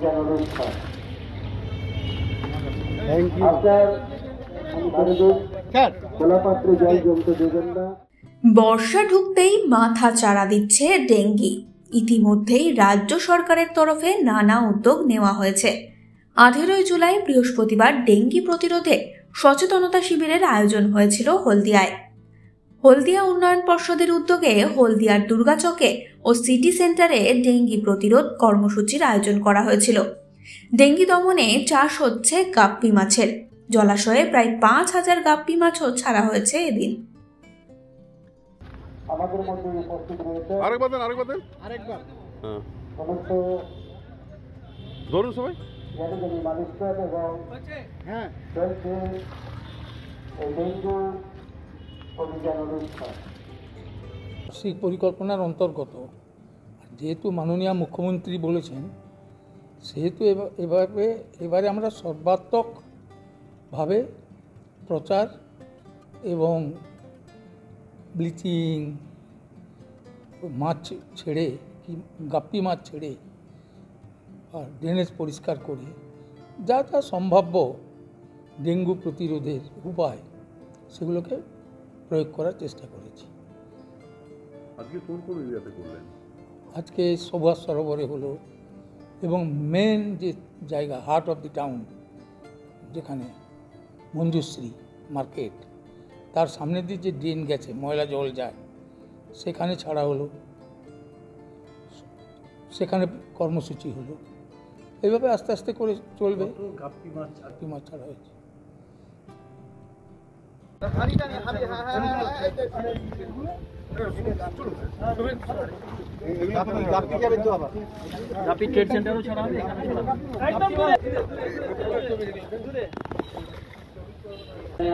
অভিযান অনুষ্ঠান। বর্ষা ঢুকতেই মাথা চাড়া দিচ্ছে ডেঙ্গি। ইতিমধ্যেই রাজ্য সরকারের তরফে নানা উদ্যোগ নেওয়া হয়েছে। 18 জুলাই বৃহস্পতিবার ডেঙ্গি প্রতিরোধে সচেতনতা শিবিরের আয়োজন হয়েছিল হলদিয়ায়। হলদিয়া উন্নয়ন পর্ষদের উদ্যোগে হলদিয়ার দুর্গাচকে ও সিটি সেন্টারে ডেঙ্গি প্রতিরোধ কর্মসূচির আয়োজন করা হয়েছিল। ডেঙ্গি দমনে চাষ হচ্ছে গাপ্পি মাছের। জলাশয়ে প্রায় 5000 গাপ্পি মাছও ছাড়া হয়েছে এদিন। আমাদের মধ্যে উপস্থিত রয়েছে সমস্ত ধরুন সবাই ম্যাজিস্ট্রেট এবং ডেঙ্গু অভিযান অনুষ্ঠান সেই পরিকল্পনার অন্তর্গত। যেহেতু মাননীয় মুখ্যমন্ত্রী বলেছেন, সেহেতু এবারে আমরা সর্বাত্মকভাবে প্রচার এবং ব্লিচিং, মাছ ছেড়ে গাপ্পি মাছ ছেড়ে আর ড্রেনেজ পরিষ্কার করে যা যা সম্ভাব্য ডেঙ্গু প্রতিরোধের উপায় সেগুলোকে প্রয়োগ করার চেষ্টা করেছি। আজকে কোন কোন এরিয়াতে করলেন? আজকে সুভাষ সরোবরে হলো, এবং মেন যে জায়গা হার্ট অফ দি টাউন যেখানে মঞ্জুশ্রী মার্কেট, তার সামনে দিয়ে যে ড্রেন গেছে, ময়লা জল যায়, সেখানে ছাড়া হলো, সেখানে কর্মসূচি হলো। এইভাবে আস্তে আস্তে করে চলবে। গাপ্পি মাছ ছাড়া হয়েছে।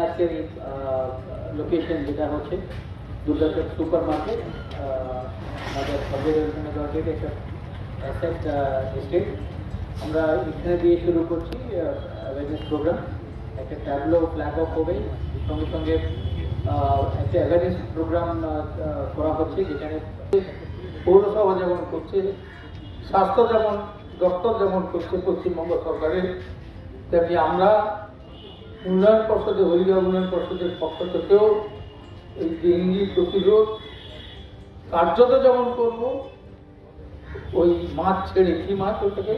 আজকের লোকেশন যেটা হচ্ছে দুর্গাচক সুপার মার্কেট, আমাদের গভর্নমেন্ট একটা অ্যাসেট ডিস্ট্রিক্ট। আমরা এখানে দিয়ে শুরু করছি অ্যাওয়ারনেস প্রোগ্রাম। একটা ট্যাবলো ফ্ল্যাগ অফ হবে, সঙ্গে সঙ্গে একটা অ্যাওয়ারনেস প্রোগ্রাম করা হচ্ছে, যেখানে পৌরসভা যেমন করছে, স্বাস্থ্য যেমন দপ্তর যেমন করছে পশ্চিমবঙ্গ সরকারের, তেমনি আমরা উন্নয়ন পর্ষদে, হলদিয়া উন্নয়ন পর্ষদের পক্ষ থেকেও এই ডেঙ্গি প্রতিরোধ কার্যত যেমন করব, ওই মাছ ছেড়ে, কি মাছ ওটাকে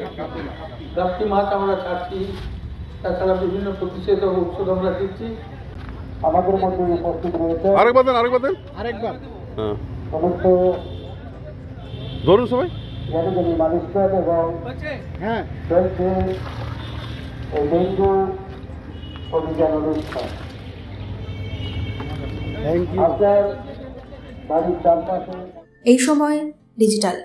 গাপ্পি মাছ আমরা ছাড়ছি, তাছাড়া বিভিন্ন প্রতিষেধক ঔষধ আমরা দিচ্ছি। আমাদের মধ্যে উপস্থিত রয়েছে সমস্ত ধরুন সবাই ম্যাজিস্ট্রেট এবং ডেঙ্গু অভিযান অনুষ্ঠান। আপনার বাড়ির চারপাশে এই সময় ডিজিটাল।